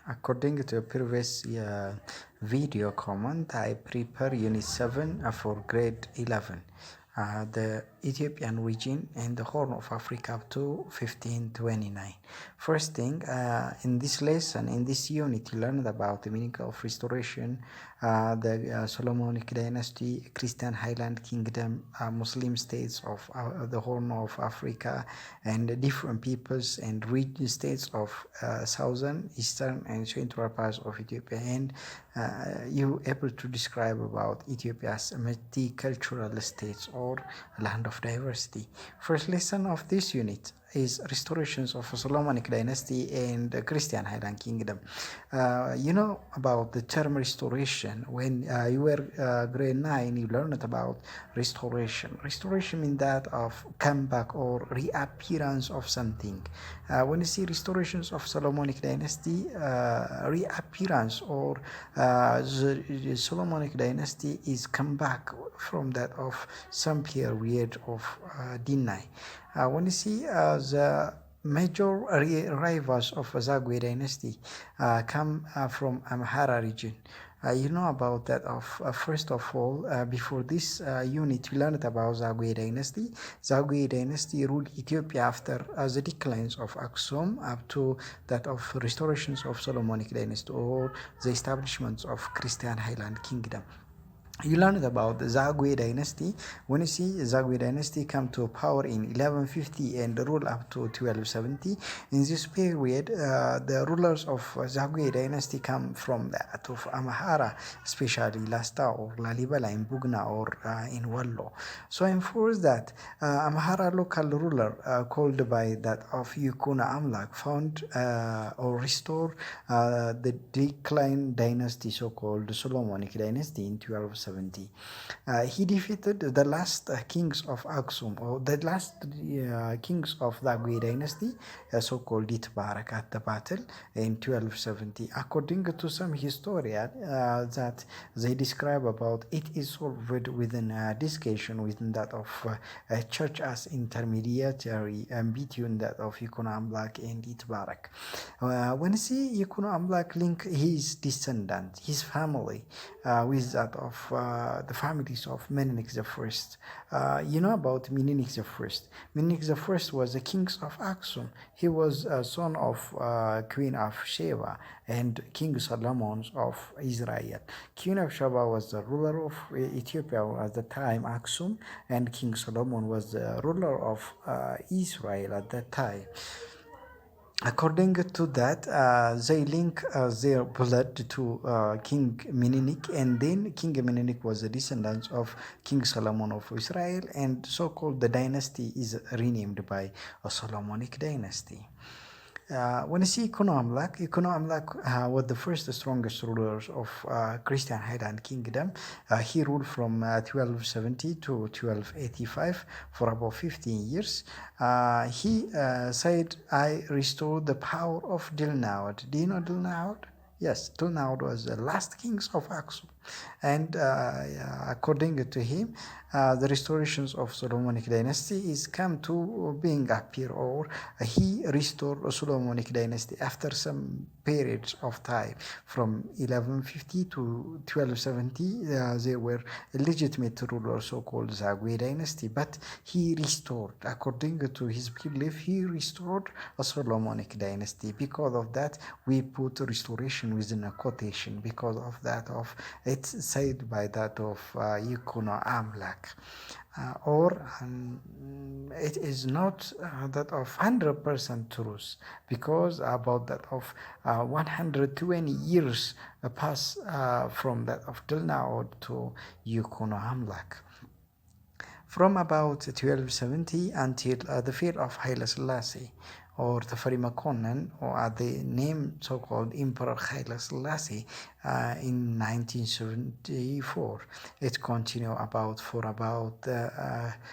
according to a previous video comment, I prepare Unit 7 for grade 11. The Ethiopian region and the Horn of Africa up to 1529. First thing, in this lesson, in this unit, you learned about the meaning of restoration, the Solomonic dynasty, Christian highland kingdom, Muslim states of the Horn of Africa, and the different peoples and region states of southern, eastern, and central parts of Ethiopia. And you able to describe about Ethiopia's multicultural states or land of diversity. First lesson of this unit is restorations of Solomonic dynasty and the Christian highland kingdom. You know about the term restoration. When you were grade 9, you learned about restoration. Restoration means that of comeback or reappearance of something. When you see restorations of Solomonic dynasty, reappearance or the Solomonic dynasty is come back from that of some period of deny. When you see the major rivals of Zagwe dynasty come from Amhara region. You know about that of first of all, before this unit, we learned about Zagwe dynasty. Zagwe dynasty ruled Ethiopia after the declines of Aksum up to that of restorations of Solomonic dynasty or the establishments of Christian highland kingdom. You learned about the Zagwe dynasty. When you see Zagwe dynasty come to power in 1150 and rule up to 1270, in this period, the rulers of Zagwe dynasty come from that of Amhara, especially Lasta or Lalibela in Bugna or in Wallo. So enforce that Amhara local ruler called by that of Yekuno Amlak found or restored the declined dynasty, so-called Solomonic dynasty in 1270. He defeated the last kings of Aksum or the last kings of the Zagwe dynasty, so-called Itbarak at the battle in 1270. According to some historians that they describe about it is solved within a discussion within that of a church as intermediary between that of Yekuno Amlak and Itbarak. When you see Yekuno Amlak link his descendant, his family with that of the families of Menelik I. You know about Menelik I. Menelik I was the king of Aksum. He was a son of Queen of Sheba and King Solomon of Israel. Queen of Sheba was the ruler of Ethiopia at the time, Aksum, and King Solomon was the ruler of Israel at that time. According to that, they link their blood to King Menelik, and then King Menelik was a descendant of King Solomon of Israel, and so-called the dynasty is renamed by a Solomonic dynasty. When you see Yekuno Amlak was the first strongest rulers of Christian highland kingdom. He ruled from 1270 to 1285 for about 15 years. He said, I restored the power of Dilnaud. Do you know Dilnaud? Yes, Dilnaud was the last kings of Aksum. And according to him, the restorations of Solomonic dynasty is come to being appear, or he restored a Solomonic dynasty after some periods of time from 1150 to 1270. They were legitimate rulers, so-called Zagwe dynasty, but he restored, according to his belief, he restored a Solomonic dynasty. Because of that, we put restoration within a quotation, because of that of it's said by that of Yekuno Amlak. It is not that of 100% truth, because about that of 120 years pass from that of Dilnaud to Yekuno Amlak. From about 1270 until the fall of Haile Selassie, or the Farimakonnen, or the name so-called Emperor Haile Selassie in 1974. It continued for about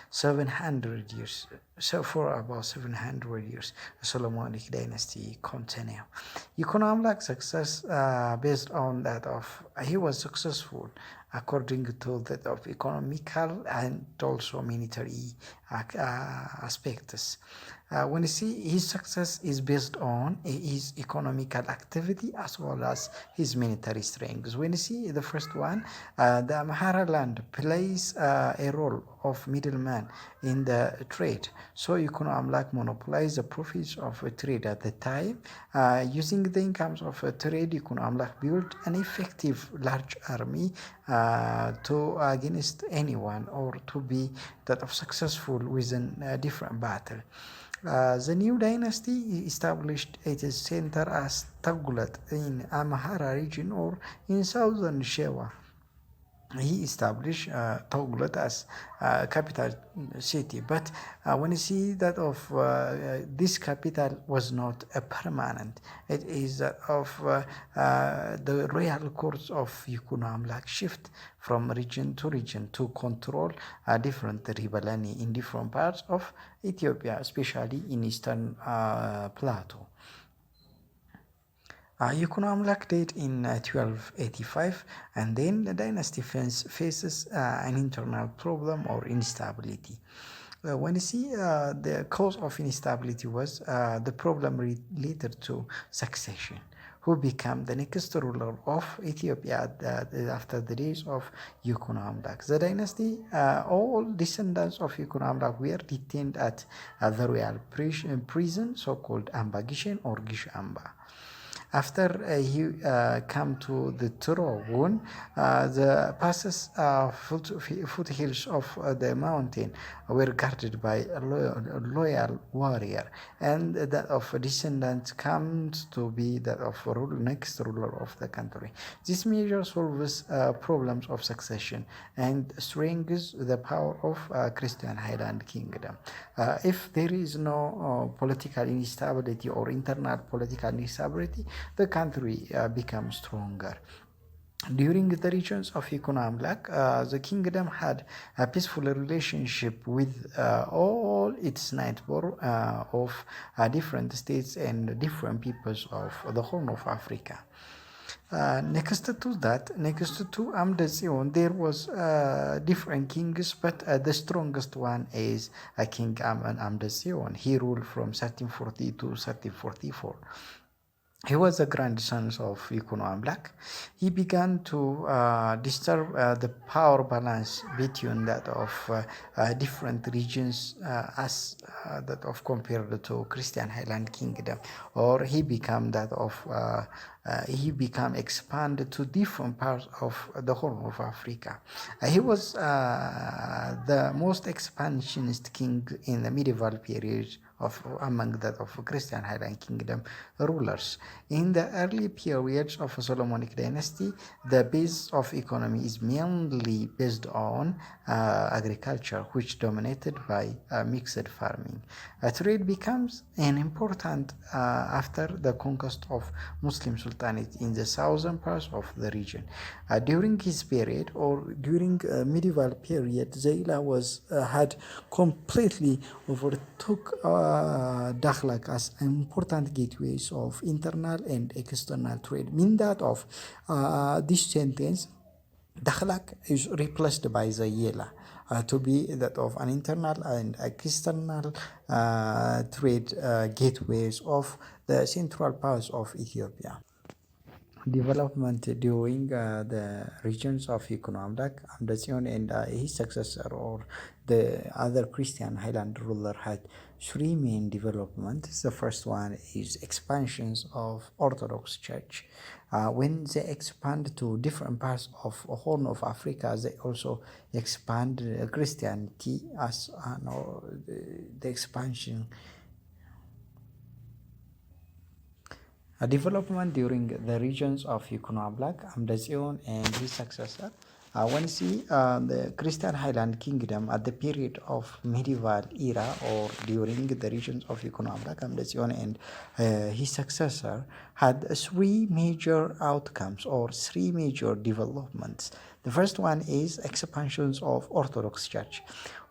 700 years. So for about 700 years, the Solomonic dynasty continued. Yekuno Amlak's success based on that of he was successful according to that of economical and also military aspects. When you see his success is based on his economical activity as well as his military strength. When you see the first one, the Amhara land plays a role of middleman in the trade. So Yekuno Amlak monopolized the profits of a trade at the time. Using the incomes of a trade, Yekuno Amlak built an effective large army to against anyone or to be that of successful within a different battle. The new dynasty established its center as Tagulat in Amhara region or in southern Shewa. He established Tagulat as capital city, but when you see that of this capital was not permanent, it is that of the royal courts of Yekuno Amlak shift from region to control different rebellion in different parts of Ethiopia, especially in eastern plateau. Yekuno Amlak died in 1285, and then the dynasty faces an internal problem or instability. When you see the cause of instability was the problem related to succession. Who became the next ruler of Ethiopia after the days of Yekuno Amlak? The dynasty, all descendants of Yekuno Amlak were detained at the royal prison, so-called Ambagishen or Gish Amba. After he came to the throne, the passes foothills of the mountain were guarded by a loyal warrior, and that of descendants comes to be that of next ruler of the country. This measure solves problems of succession and strengthens the power of Christian highland kingdom. If there is no political instability or internal political instability, the country becomes stronger. During the regions of Yekuno Amlak, the kingdom had a peaceful relationship with all its neighbors of different states and different peoples of the Horn of Africa. Next to Amdeśeoyn, there was different kings, but the strongest one is King Amdeśeoyn. He ruled from 1340 to 1344. He was the grandson of Yekuno Amlak. He began to disturb the power balance between that of different regions as that of compared to Christian highland kingdom, or he became that of he became expanded to different parts of the Horn of Africa. He was the most expansionist king in the medieval period among that of Christian highland kingdom rulers. In the early periods of Solomonic dynasty, the base of economy is mainly based on agriculture, which dominated by mixed farming. Trade becomes an important after the conquest of Muslim Sultanate in the southern parts of the region. During his period, or during medieval period, Zaila was had completely overtook Dakhla as important gateways of internal and external trade. Mean that of this sentence, Dakhlak is replaced by Zaila to be that of an internal and external trade gateways of the central parts of Ethiopia. Development during the regions of Yekuno Amlak, Amdeśeoyn, and his successor or the other Christian highland ruler had three main developments. The first one is expansions of Orthodox Church. When they expand to different parts of Horn of Africa, they also expand Christianity as the expansion. A development during the regions of Yekuno Amlak, Amdeśeoyn, and his successor. When you see the Christian highland kingdom at the period of medieval era or during the regions of Yekuno Amlak, Amdeśeoyn, and his successor had three major outcomes or three major developments. The first one is expansions of Orthodox Church.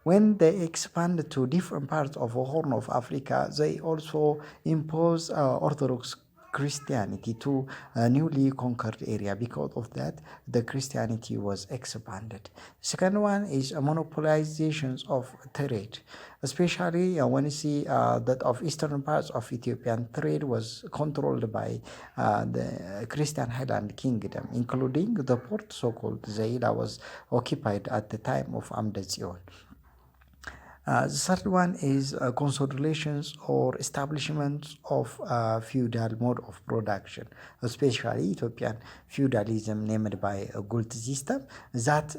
When they expand to different parts of the Horn of Africa, they also impose Orthodox Christianity to a newly conquered area. Because of that, the Christianity was expanded. Second one is monopolizations of trade, especially when you see that of eastern parts of Ethiopian trade was controlled by the Christian highland kingdom, including the port so-called Zaila was occupied at the time of Amdeśeoyn. The third one is consolidations or establishment of feudal mode of production, especially Ethiopian feudalism named by a Gult system that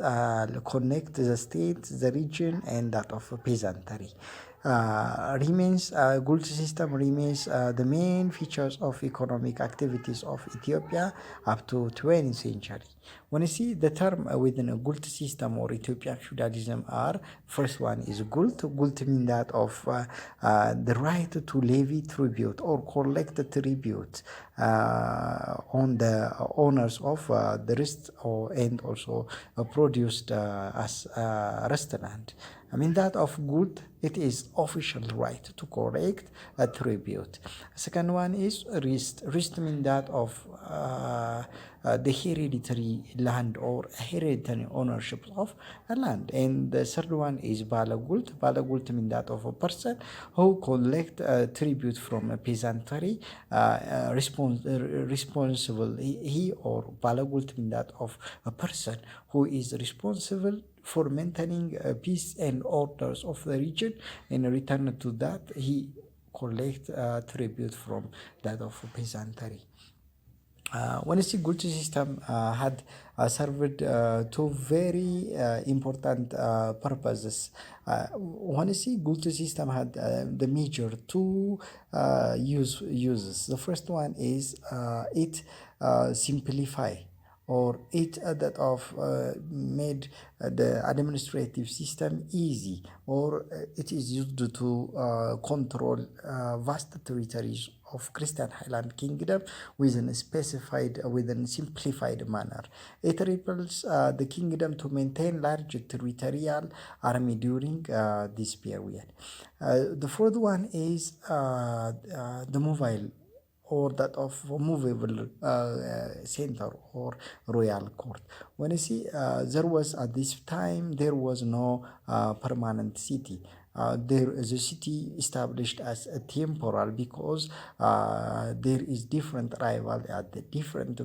connect the state, the region, and that of peasantry. Gult system remains the main features of economic activities of Ethiopia up to 20th century. When you see the term within a Gult system or Ethiopian feudalism are, first one is Gult. Gult means that of the right to levy tribute or collect tribute on the owners of the rest and also produced as rest land. I mean that of Gult, it is official right to collect a tribute. Second one is Rist. Rist means that of the hereditary land or hereditary ownership of a land. And the third one is Balagult. Balagult means that of a person who collect tribute from a peasantry responsible. He or Balagult means that of a person who is responsible for maintaining peace and orders of the region. In return to that, he collect tribute from that of peasantry. When you see Gult system had served two very important purposes. When you see Gult system had the major two uses. The first one is it simplify or it that of made the administrative system easy, or it is used to control vast territories of Christian Highland Kingdom within a simplified manner. It enables the kingdom to maintain large territorial army during this period. The fourth one is the mobile or that of movable center or royal court. When you see there was at this time there was no permanent city. There is a city established as a temporal because there is different rival at the different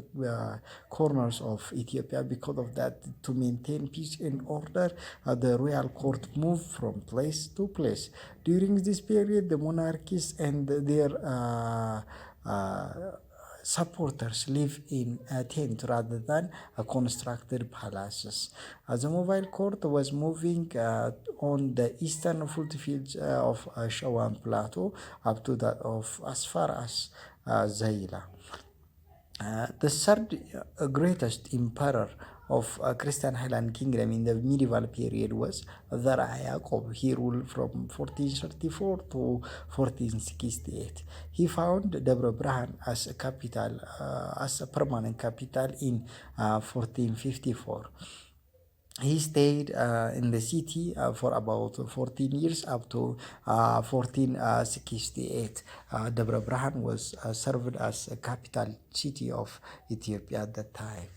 corners of Ethiopia. Because of that, to maintain peace and order, the royal court moved from place to place. During this period, the monarchies and their supporters live in a tent rather than constructed palaces. The mobile court was moving on the eastern footfields of Shawan Plateau up to that of as far as Zaila. The third greatest emperor of Christian Highland Kingdom in the medieval period was Zara Yacob. He ruled from 1434 to 1468. He found Devlopments as a capital, as a permanent capital in 1454. He stayed in the city for about 14 years up to 1468. Devlopments was served as a capital city of Ethiopia at that time.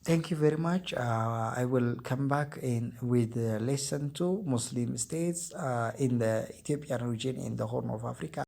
Thank you very much. I will come back in with lesson 2, Muslim states in the Ethiopian region in the Horn of Africa.